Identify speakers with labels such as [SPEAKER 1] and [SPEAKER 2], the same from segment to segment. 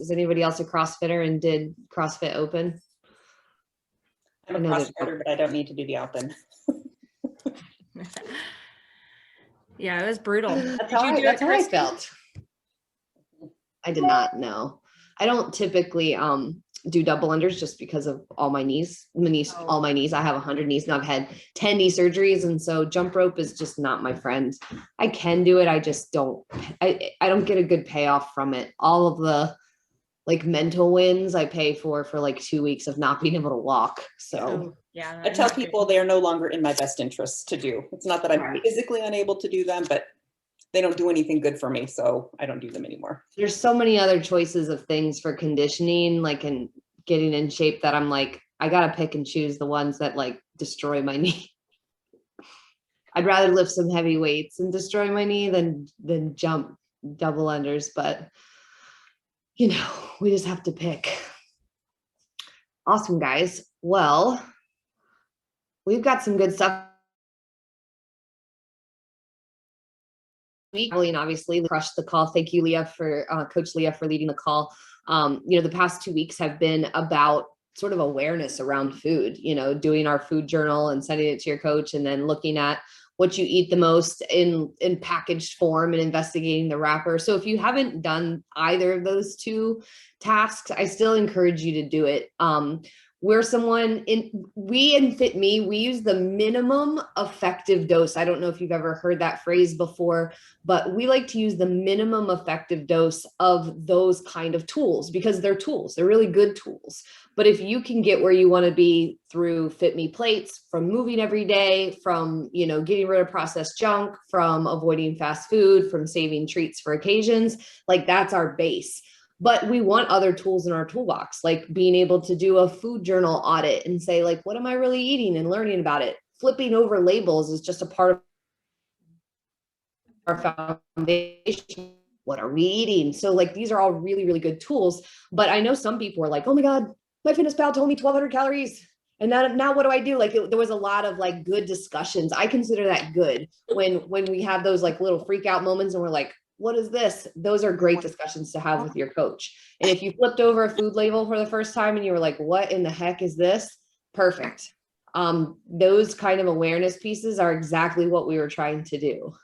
[SPEAKER 1] Is anybody else a CrossFitter and did CrossFit Open?
[SPEAKER 2] I'm a CrossFitter, but I don't need to do the Open.
[SPEAKER 3] Yeah, it was brutal.
[SPEAKER 1] That's how I felt. I did not know. I don't typically do double unders just because of all my knees. All my knees. I have 100 knees and I've had 10 knee surgeries, and so jump rope is just not my friend. I can do it. I just don't. I don't get a good payoff from it. All of the like mental wins I pay for like 2 weeks of not being able to walk. So
[SPEAKER 3] yeah,
[SPEAKER 2] I tell people they are no longer in my best interest to do. It's not that I'm physically unable to do them, but they don't do anything good for me, so I don't do them anymore.
[SPEAKER 1] There's so many other choices of things for conditioning, like and getting in shape, that I'm like, I gotta pick and choose the ones that like destroy my knee. I'd rather lift some heavy weights and destroy my knee than jump double unders, but you know, we just have to pick. Awesome, guys. Well, we've got some good stuff. And obviously crushed the call. Thank you, Leah, for Coach Leah, for leading the call. The past 2 weeks have been about sort of awareness around food, doing our food journal and sending it to your coach, and then looking at what you eat the most in packaged form and investigating the wrapper. So if you haven't done either of those two tasks, I still encourage you to do it. We're we in Fitme, we use the minimum effective dose. I don't know if you've ever heard that phrase before, but we like to use the minimum effective dose of those kind of tools because they're tools. They're really good tools. But if you can get where you want to be through Fitme plates, from moving every day, from, getting rid of processed junk, from avoiding fast food, from saving treats for occasions, like that's our base. But we want other tools in our toolbox, like being able to do a food journal audit and say, like, what am I really eating, and learning about it. Flipping over labels is just a part of our foundation. What are we eating? So like, these are all really, really good tools. But I know some people are like, oh my God, my fitness pal told me 1,200 calories. And now what do I do? Like there was a lot of like good discussions. I consider that good when we have those like little freak out moments and we're like, what is this? Those are great discussions to have with your coach. And if you flipped over a food label for the first time and you were like, what in the heck is this? Perfect. Those kind of awareness pieces are exactly what we were trying to do.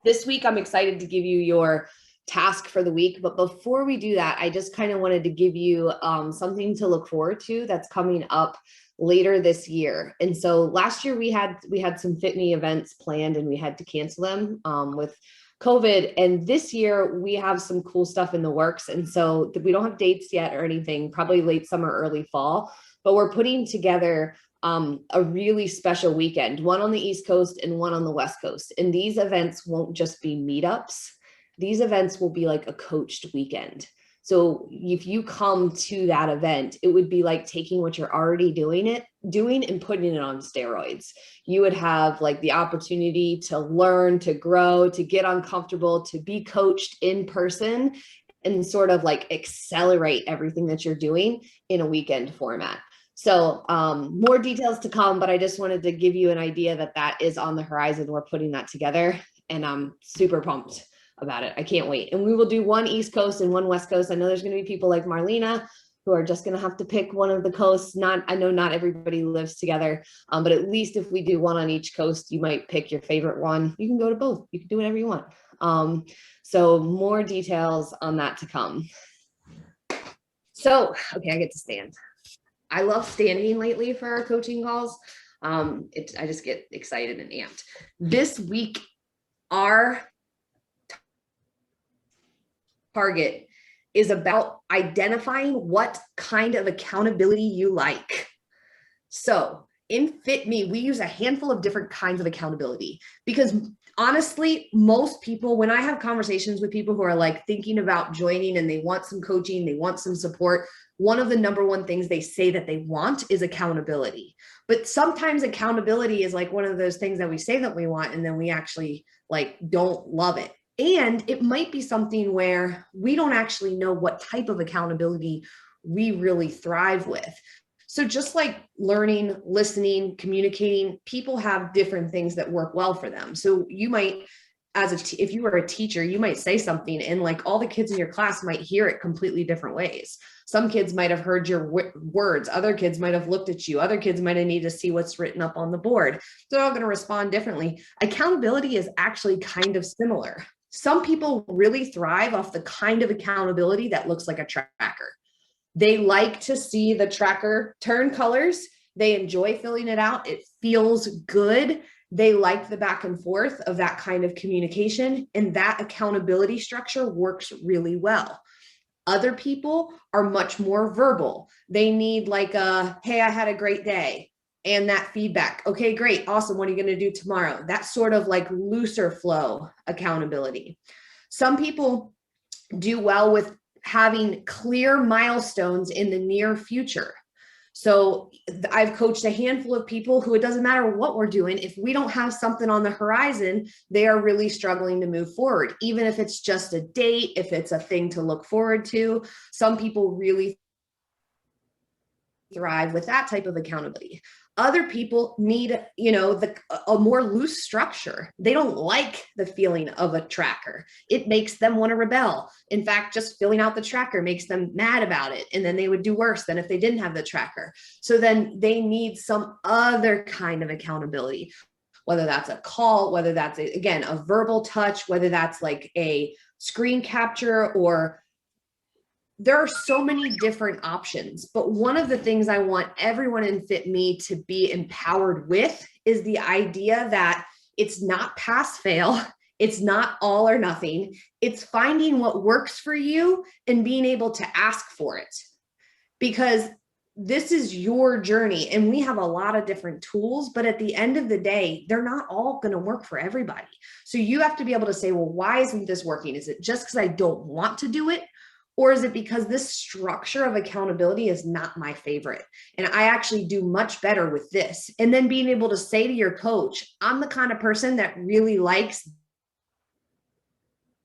[SPEAKER 1] This week, I'm excited to give you your task for the week. But before we do that, I just kind of wanted to give you something to look forward to that's coming up later this year. And so last year we had some Fitme events planned and we had to cancel them with COVID. And this year we have some cool stuff in the works. And so we don't have dates yet or anything, probably late summer, early fall, but we're putting together a really special weekend, one on the East Coast and one on the West Coast. And these events won't just be meetups. These events will be like a coached weekend. So if you come to that event, it would be like taking what you're already doing and putting it on steroids. You would have like the opportunity to learn, to grow, to get uncomfortable, to be coached in person, and sort of like accelerate everything that you're doing in a weekend format. So more details to come, but I just wanted to give you an idea that is on the horizon. We're putting that together and I'm super pumped about it. I can't wait. And we will do one East Coast and one West Coast. I know there's going to be people like Marlena who are just going to have to pick one of the coasts. I know not everybody lives together, but at least if we do one on each coast, you might pick your favorite one. You can go to both. You can do whatever you want. So more details on that to come. So, okay, I get to stand. I love standing lately for our coaching calls. I just get excited and amped. This week, our target is about identifying what kind of accountability you like. So in Fitme, we use a handful of different kinds of accountability because honestly, most people, when I have conversations with people who are like thinking about joining and they want some coaching, they want some support, one of the number one things they say that they want is accountability. But sometimes accountability is like one of those things that we say that we want, and then we actually like don't love it. And it might be something where we don't actually know what type of accountability we really thrive with. So just like learning, listening, communicating, people have different things that work well for them. So you might if you were a teacher, you might say something and like all the kids in your class might hear it completely different ways. Some kids might have heard your words. Other kids might have looked at you. Other kids might have needed to see what's written up on the board. They're all going to respond differently. Accountability is actually kind of similar. Some people really thrive off the kind of accountability that looks like a tracker. They like to see the tracker turn colors. They enjoy filling it out. It feels good. They like the back and forth of that kind of communication, and that accountability structure works really well. Other people are much more verbal. They need like a, hey, I had a great day. And that feedback. Okay, great. Awesome. What are you going to do tomorrow? That sort of like looser flow accountability. Some people do well with having clear milestones in the near future. So I've coached a handful of people who, it doesn't matter what we're doing, if we don't have something on the horizon, they are really struggling to move forward, even if it's just a date, if it's a thing to look forward to. Some people really thrive with that type of accountability. Other people need, a more loose structure. They don't like the feeling of a tracker. It makes them want to rebel. In fact, just filling out the tracker makes them mad about it. And then they would do worse than if they didn't have the tracker. So then they need some other kind of accountability, whether that's a call, whether that's, again, a verbal touch, whether that's like a screen capture, or there are so many different options. But one of the things I want everyone in Fitme to be empowered with is the idea that it's not pass fail. It's not all or nothing. It's finding what works for you and being able to ask for it, because this is your journey and we have a lot of different tools, but at the end of the day, they're not all going to work for everybody. So you have to be able to say, well, why isn't this working? Is it just because I don't want to do it? Or is it because this structure of accountability is not my favorite? And I actually do much better with this. And then being able to say to your coach, I'm the kind of person that really likes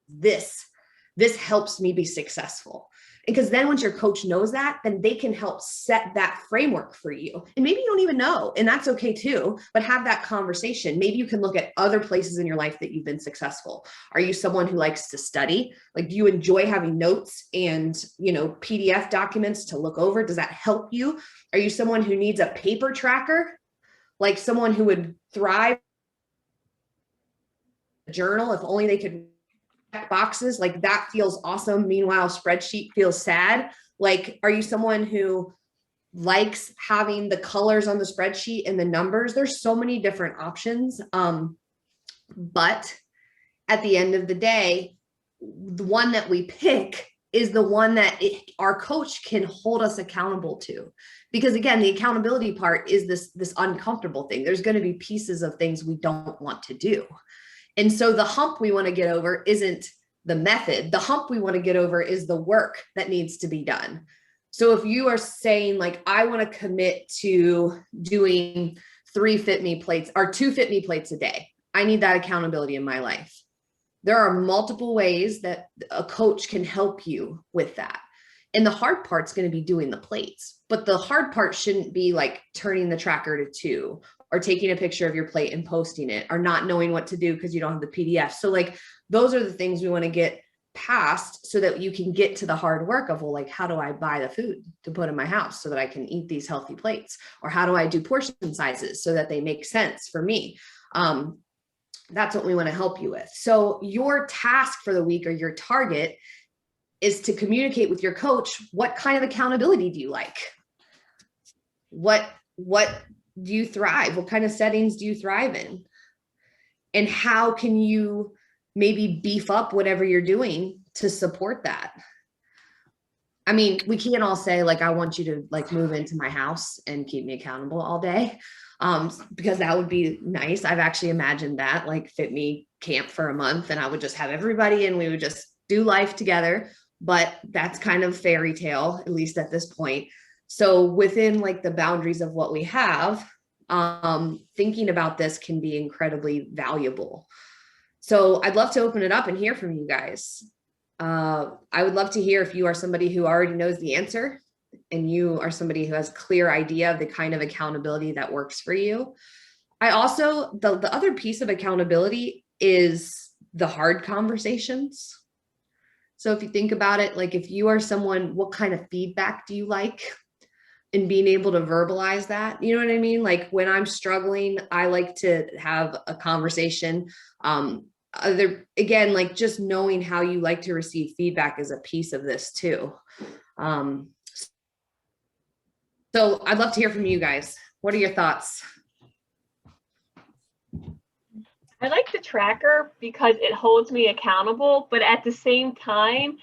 [SPEAKER 1] this. This helps me be successful. Because then once your coach knows that, then they can help set that framework for you. And maybe you don't even know, and that's okay too, but have that conversation. Maybe you can look at other places in your life that you've been successful. Are you someone who likes to study? Like, do you enjoy having notes and, PDF documents to look over? Does that help you? Are you someone who needs a paper tracker? Like someone who would thrive in a journal if only they could boxes, like that feels awesome. Meanwhile, spreadsheet feels sad. Like, are you someone who likes having the colors on the spreadsheet and the numbers? There's so many different options. But at the end of the day, the one that we pick is the one that our coach can hold us accountable to. Because again, the accountability part is this uncomfortable thing. There's going to be pieces of things we don't want to do. And so the hump we want to get over isn't the method. The hump we want to get over is the work that needs to be done. So if you are saying like, I want to commit to doing 3 Fitme plates or 2 Fitme plates a day, I need that accountability in my life. There are multiple ways that a coach can help you with that. And the hard part's going to be doing the plates, but the hard part shouldn't be like turning the tracker to 2 or taking a picture of your plate and posting it, or not knowing what to do because you don't have the PDF. So like, those are the things we want to get past so that you can get to the hard work of, well, like, how do I buy the food to put in my house so that I can eat these healthy plates? Or how do I do portion sizes so that they make sense for me? That's what we want to help you with. So your task for the week, or your target, is to communicate with your coach. What kind of accountability do you like? What do you thrive? What kind of settings do you thrive in? And how can you maybe beef up whatever you're doing to support that? I mean, we can't all say like, I want you to like move into my house and keep me accountable all day. Because that would be nice. I've actually imagined that, like Fitme camp for a month and I would just have everybody and we would just do life together. But that's kind of fairy tale, at least at this point. So within like the boundaries of what we have, thinking about this can be incredibly valuable. So I'd love to open it up and hear from you guys. I would love to hear if you are somebody who already knows the answer and you are somebody who has a clear idea of the kind of accountability that works for you. I also, the other piece of accountability is the hard conversations. So if you think about it, like if you are someone, what kind of feedback do you like? And being able to verbalize that, you know what I mean? Like when I'm struggling, I like to have a conversation. Again, like just knowing how you like to receive feedback is a piece of this too. So I'd love to hear from you guys. What are your thoughts?
[SPEAKER 4] I like the tracker because it holds me accountable, but at the same time,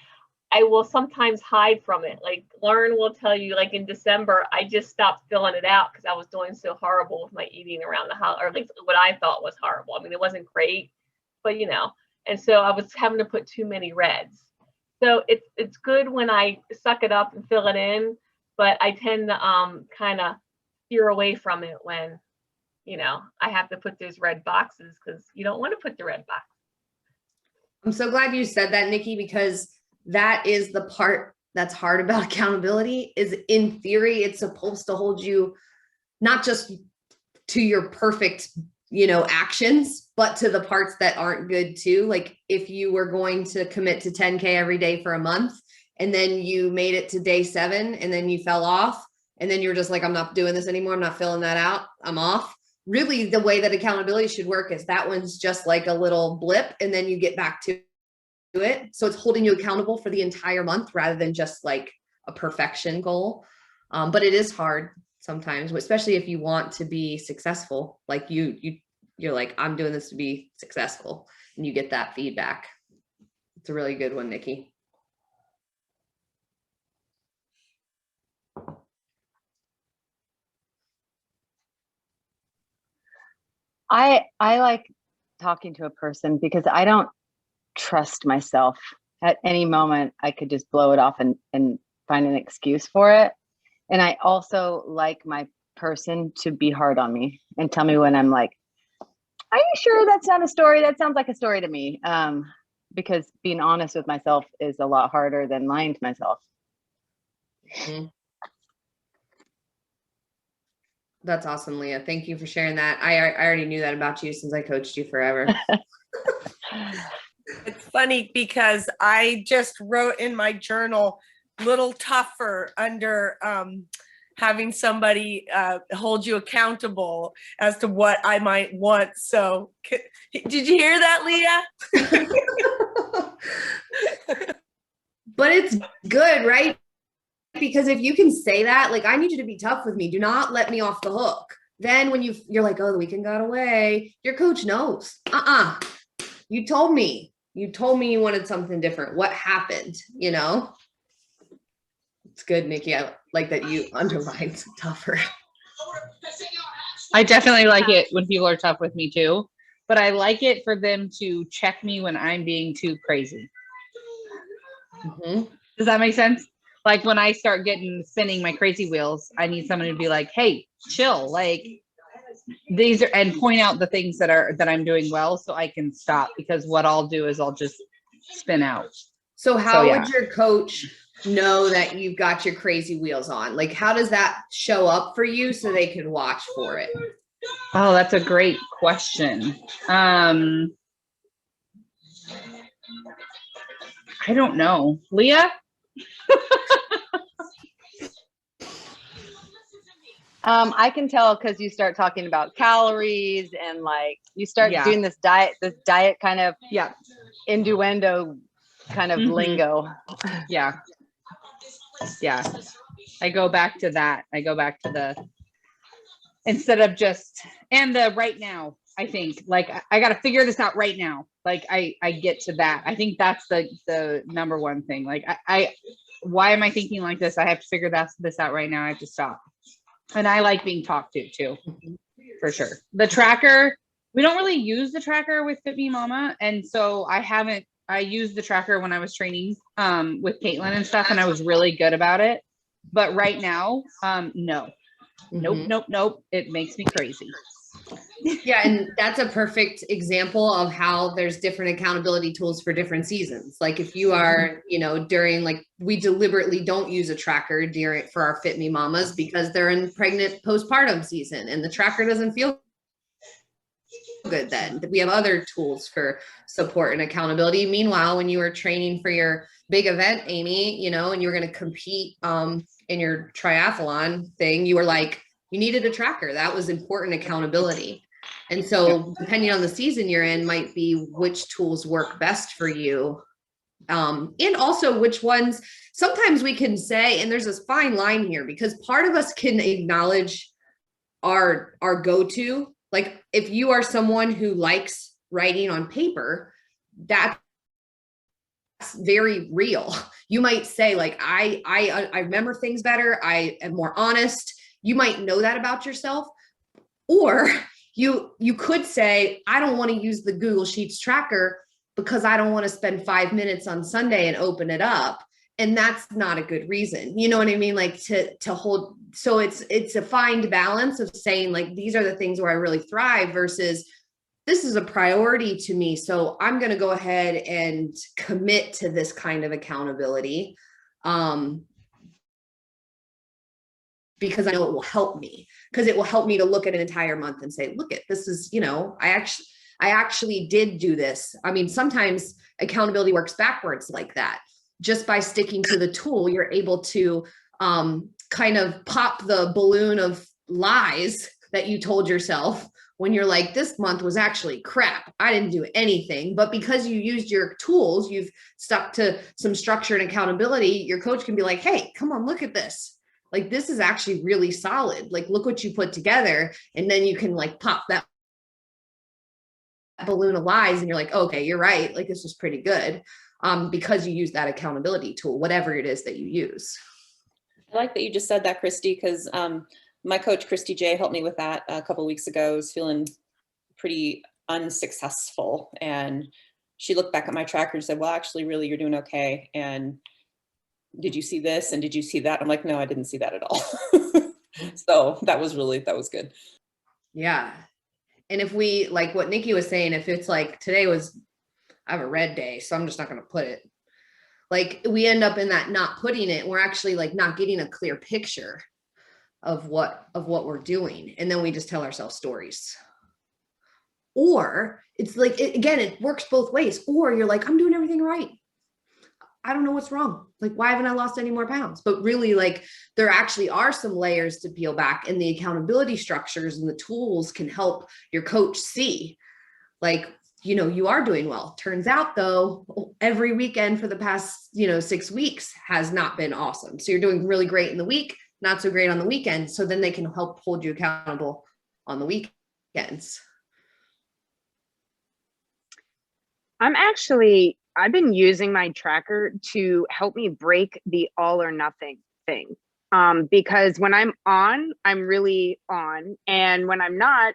[SPEAKER 4] I will sometimes hide from it. Like Lauren will tell you, like in December, I just stopped filling it out because I was doing so horrible with my eating around the house, or at least what I thought was horrible. I mean, it wasn't great, but you know, and so I was having to put too many reds. So it's good when I suck it up and fill it in, but I tend to kind of steer away from it when, you know, I have to put those red boxes because you don't want to put the red box.
[SPEAKER 1] I'm so glad you said that, Nikki, because that is the part that's hard about accountability. Is in theory, it's supposed to hold you not just to your perfect, you know, actions, but to the parts that aren't good too. Like if you were going to commit to 10K every day for a month, and then you made it to day 7 and then you fell off, and then you're just like, I'm not doing this anymore. I'm not filling that out. I'm off. Really, the way that accountability should work is that one's just like a little blip, and then you get back to it. So it's holding you accountable for the entire month rather than just like a perfection goal. But it is hard sometimes, especially if you want to be successful. Like you're like, I'm doing this to be successful, and you get that feedback. It's a really good one, Nikki.
[SPEAKER 5] I like talking to a person because I don't trust myself. At any moment I could just blow it off and find an excuse for it. And I also like my person to be hard on me and tell me when I'm like, are you sure that's not a story? That sounds like a story to me. Because being honest with myself is a lot harder than lying to myself.
[SPEAKER 1] Mm-hmm. That's awesome, Leah. Thank you for sharing that. I already knew that about you since I coached you forever.
[SPEAKER 6] It's funny because I just wrote in my journal, little tougher under having somebody hold you accountable as to what I might want. So did you hear that, Leah?
[SPEAKER 1] But it's good, right? Because if you can say that, like, I need you to be tough with me. Do not let me off the hook. Then when you're like, oh, the weekend got away, your coach knows. You told me you wanted something different. What happened? You know? It's good, Nikki. I like that you underlined tougher.
[SPEAKER 7] I definitely like it when people are tough with me too, but I like it for them to check me when I'm being too crazy.
[SPEAKER 1] Mm-hmm.
[SPEAKER 7] Does that make sense? Like when I start spinning my crazy wheels, I need someone to be like, hey, chill. Like these are, and point out the things that I'm doing well so I can stop, because what I'll do is I'll just spin out.
[SPEAKER 1] So how would your coach know that you've got your crazy wheels on? Like, how does that show up for you so they can watch for it?
[SPEAKER 7] Oh, that's a great question. I don't know. Leah?
[SPEAKER 5] I can tell because you start talking about calories and like you start doing this diet kind of innuendo kind of lingo.
[SPEAKER 7] Yeah. I go back to that. I go back to the, instead of just, and the right now, I think like I got to figure this out right now. Like I get to that. I think that's the number one thing. Like why am I thinking like this? I have to figure this out right now. I have to stop. And I like being talked to too, for sure. The tracker, we don't really use the tracker with Fitme Mama. And so I used the tracker when I was training with Caitlin and stuff, and I was really good about it. But right now, no. Nope. It makes me crazy.
[SPEAKER 1] Yeah, and that's a perfect example of how there's different accountability tools for different seasons. Like if you are, during, like, we deliberately don't use a tracker for our Fitme Mamas because they're in pregnant postpartum season and the tracker doesn't feel good then. We have other tools for support and accountability. Meanwhile, when you were training for your big event, Amy, you know, and you were going to compete in your triathlon thing, you were like, you needed a tracker. That was important accountability. And so depending on the season you're in might be which tools work best for you. And also which ones, sometimes we can say, and there's this fine line here, because part of us can acknowledge our go-to. Like if you are someone who likes writing on paper, that's very real. You might say like, I remember things better. I am more honest. You might know that about yourself. Or you could say, I don't want to use the Google Sheets tracker because I don't want to spend 5 minutes on Sunday and open it up. And that's not a good reason. You know what I mean? Like to hold, so it's a fine balance of saying like, these are the things where I really thrive versus this is a priority to me. So I'm going to go ahead and commit to this kind of accountability. Because I know it will help me, because it will help me to look at an entire month and say, look at this is, you know, I actually did do this. I mean, sometimes accountability works backwards like that. Just by sticking to the tool, you're able to kind of pop the balloon of lies that you told yourself when you're like, this month was actually crap. I didn't do anything. But because you used your tools, you've stuck to some structure and accountability, your coach can be like, hey, come on, look at this. Like, this is actually really solid. Like, look what you put together. And then you can like pop that balloon of lies and you're like, okay, you're right. Like, this was pretty good. Because you use that accountability tool, whatever it is that you use.
[SPEAKER 2] I like that you just said that, Christy, because my coach, Christy J, helped me with that a couple of weeks ago. I was feeling pretty unsuccessful. And she looked back at my tracker and said, well, actually, really, you're doing okay. And did you see this? And did you see that? I'm like, no, I didn't see that at all. So that was good. Yeah.
[SPEAKER 1] And if we, like what Nikki was saying, if it's like today was, I have a red day, so I'm just not going to put it. Like we end up in that not putting it. We're actually like not getting a clear picture of what we're doing. And then we just tell ourselves stories. Or it's like, again, it works both ways. Or you're like, I'm doing everything right. I don't know what's wrong. Like, why haven't I lost any more pounds? But really, like, there actually are some layers to peel back, and the accountability structures and the tools can help your coach see, like, you know, you are doing well. Turns out though, every weekend for the past, 6 weeks has not been awesome. So you're doing really great in the week, not so great on the weekend. So then they can help hold you accountable on the weekends.
[SPEAKER 8] I've been using my tracker to help me break the all or nothing thing. Because when I'm on, I'm really on. And when I'm not,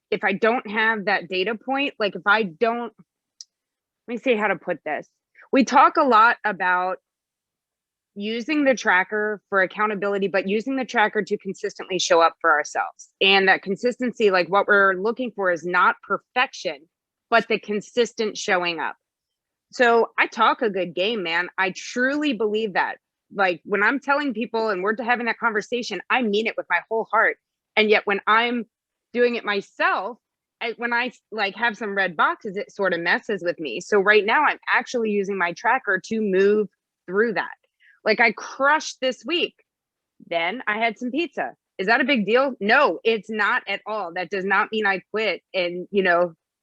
[SPEAKER 8] if I don't have that data point, like if I don't, let me see how to put this. We talk a lot about using the tracker for accountability, but using the tracker to consistently show up for ourselves. And that consistency, like what we're looking for is not perfection, but the consistent showing up. So I talk a good game, man. I truly believe that. Like when I'm telling people and we're having that conversation, I mean it with my whole heart. And yet when I'm doing it myself, when I like have some red boxes, it sort of messes with me. So right now I'm actually using my tracker to move through that. Like I crushed this week. Then I had some pizza. Is that a big deal? No, it's not at all. That does not mean I quit and,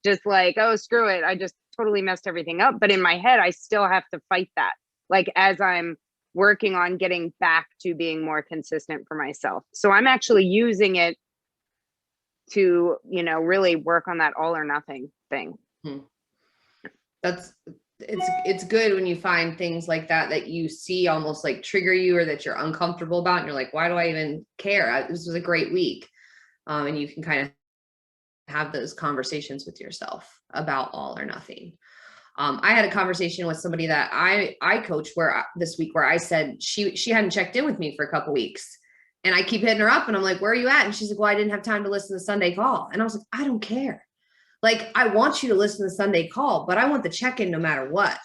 [SPEAKER 8] just like, oh, screw it. I just totally messed everything up. But in my head, I still have to fight that. Like as I'm working on getting back to being more consistent for myself. So I'm actually using it to, really work on that all or nothing thing.
[SPEAKER 1] It's good when you find things like that you see almost like trigger you or that you're uncomfortable about. And you're like, why do I even care? This was a great week. And you can kind of have those conversations with yourself about all or nothing. I had a conversation with somebody that I coach this week where I said she hadn't checked in with me for a couple weeks, and I keep hitting her up and I'm like, where are you at? And she's like, well, I didn't have time to listen to the Sunday call. And I was like, I don't care. Like, I want you to listen to the Sunday call, but I want the check-in no matter what.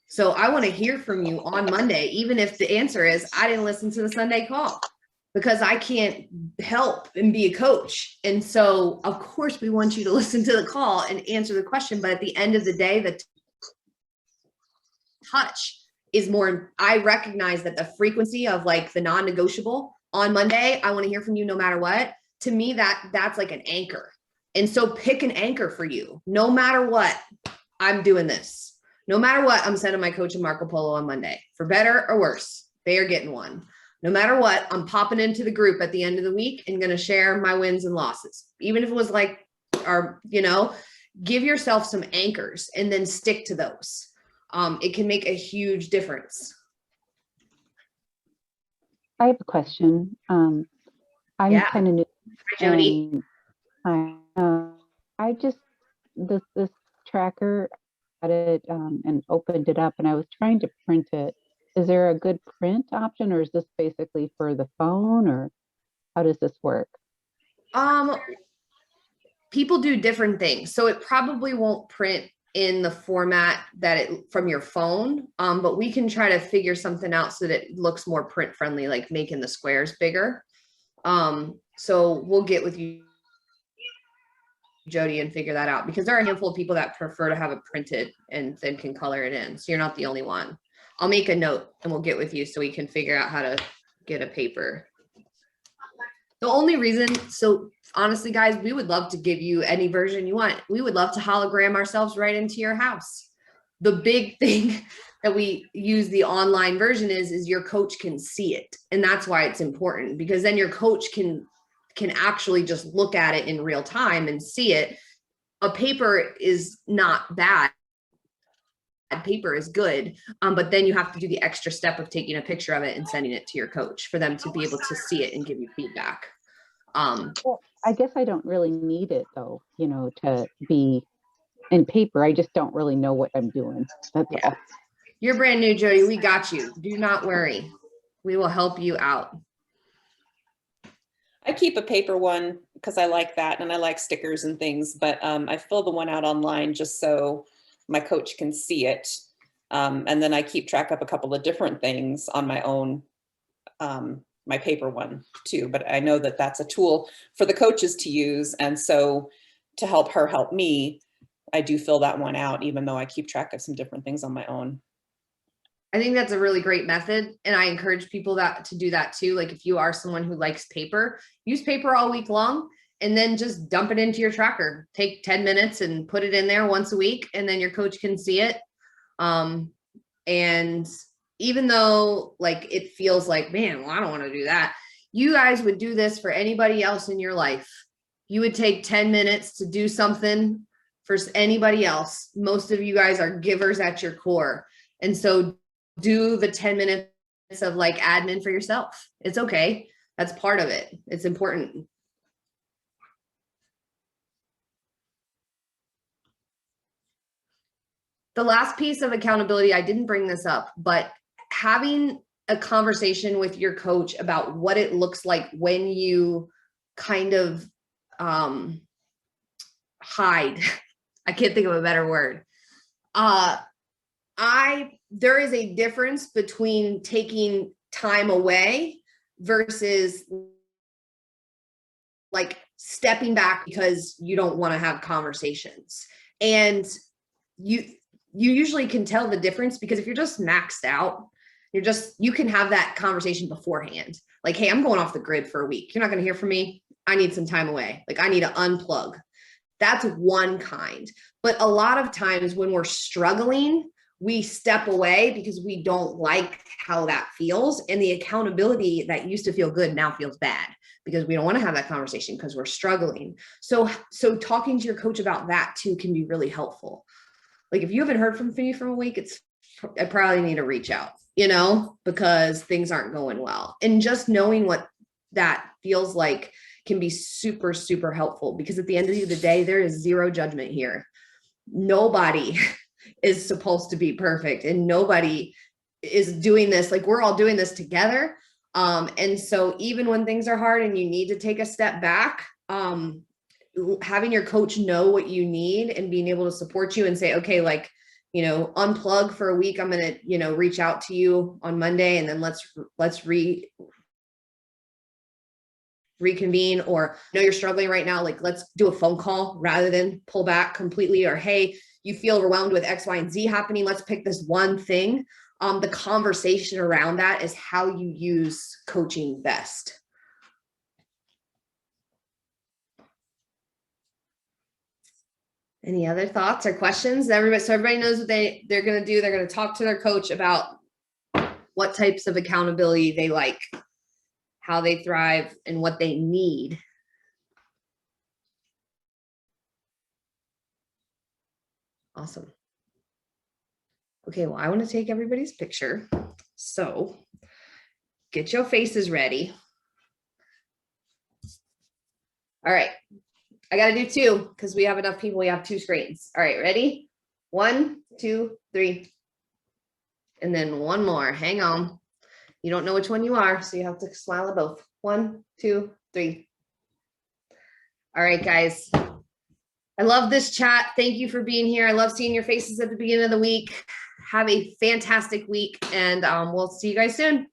[SPEAKER 1] So I want to hear from you on Monday, even if the answer is I didn't listen to the Sunday call. because I can't help and be a coach. And so of course we want you to listen to the call and answer the question. But at the end of the day, the touch is more, I recognize that the frequency of like the non-negotiable on Monday, I want to hear from you no matter what. To me, that's like an anchor. And so pick an anchor for you. No matter what, I'm doing this. No matter what, I'm sending my coach a Marco Polo on Monday. For better or worse, they are getting one. No matter what, I'm popping into the group at the end of the week and going to share my wins and losses. Even if it was like, or, you know, give yourself some anchors and then stick to those. It can make a huge difference.
[SPEAKER 9] I have a question. I'm
[SPEAKER 1] Yeah.
[SPEAKER 9] kind of new.
[SPEAKER 1] Hi, Jody.
[SPEAKER 9] I just this tracker got it and opened it up, and I was trying to print it. Is there a good print option, or is this basically for the phone, or how does this work?
[SPEAKER 1] People do different things, so it probably won't print in the format that it from your phone, but we can try to figure something out so that it looks more print friendly, like making the squares bigger. So we'll get with you, Jody, and figure that out, because there are a handful of people that prefer to have it printed and then can color it in. So you're not the only one. I'll make a note and we'll get with you so we can figure out how to get a paper. The only reason, so honestly, guys, we would love to give you any version you want. We would love to hologram ourselves right into your house. The big thing that we use the online version is your coach can see it. And that's why it's important, because then your coach can actually just look at it in real time and see it. A paper is not bad. Paper is good, but then you have to do the extra step of taking a picture of it and sending it to your coach for them to be able to see it and give you feedback.
[SPEAKER 9] Well, I guess I don't really need it though, you know, to be in paper. I just don't really know what I'm doing. That's all.
[SPEAKER 1] You're brand new, Jody. We got you. Do not worry. We will help you out.
[SPEAKER 2] I keep a paper one because I like that and I like stickers and things, but I fill the one out online just so my coach can see it. And then I keep track of a couple of different things on my own, my paper one too, but I know that that's a tool for the coaches to use. And so to help her help me, I do fill that one out, even though I keep track of some different things on my own.
[SPEAKER 1] I think that's a really great method. And I encourage people to do that too. Like if you are someone who likes paper, use paper all week long and then just dump it into your tracker. Take 10 minutes and put it in there once a week, and then your coach can see it. And even though like it feels like, man, well, I don't want to do that. You guys would do this for anybody else in your life. You would take 10 minutes to do something for anybody else. Most of you guys are givers at your core. And so do the 10 minutes of like admin for yourself. It's okay. That's part of it. It's important. The last piece of accountability, I didn't bring this up, but having a conversation with your coach about what it looks like when you kind of hide. I can't think of a better word. There is a difference between taking time away versus like stepping back because you don't want to have conversations. And you usually can tell the difference, because if you're just maxed out, you can have that conversation beforehand. Like, hey, I'm going off the grid for a week. You're not going to hear from me. I need some time away. Like I need to unplug. That's one kind. But a lot of times when we're struggling, we step away because we don't like how that feels. And the accountability that used to feel good now feels bad because we don't want to have that conversation because we're struggling. So talking to your coach about that too can be really helpful. Like if you haven't heard from me for a week, I probably need to reach out, you know, because things aren't going well. And just knowing what that feels like can be super, super helpful, because at the end of the day, there is zero judgment here. Nobody is supposed to be perfect, and nobody is doing this. Like we're all doing this together. And so even when things are hard and you need to take a step back, having your coach know what you need and being able to support you and say, okay, like, you know, unplug for a week. I'm going to, you know, reach out to you on Monday, and then let's reconvene, or know you're struggling right now, like let's do a phone call rather than pull back completely, or hey, you feel overwhelmed with X, Y, and Z happening. Let's pick this one thing. The conversation around that is how you use coaching best. Any other thoughts or questions? So everybody knows what they're going to do. They're going to talk to their coach about what types of accountability they like, how they thrive, and what they need. Awesome. Okay, well, I want to take everybody's picture. So get your faces ready. All right. I got to do two because we have enough people. We have two screens. All right, ready? 1, 2, 3. And then one more. Hang on. You don't know which one you are, so you have to smile at both. 1, 2, 3. All right, guys. I love this chat. Thank you for being here. I love seeing your faces at the beginning of the week. Have a fantastic week, and we'll see you guys soon.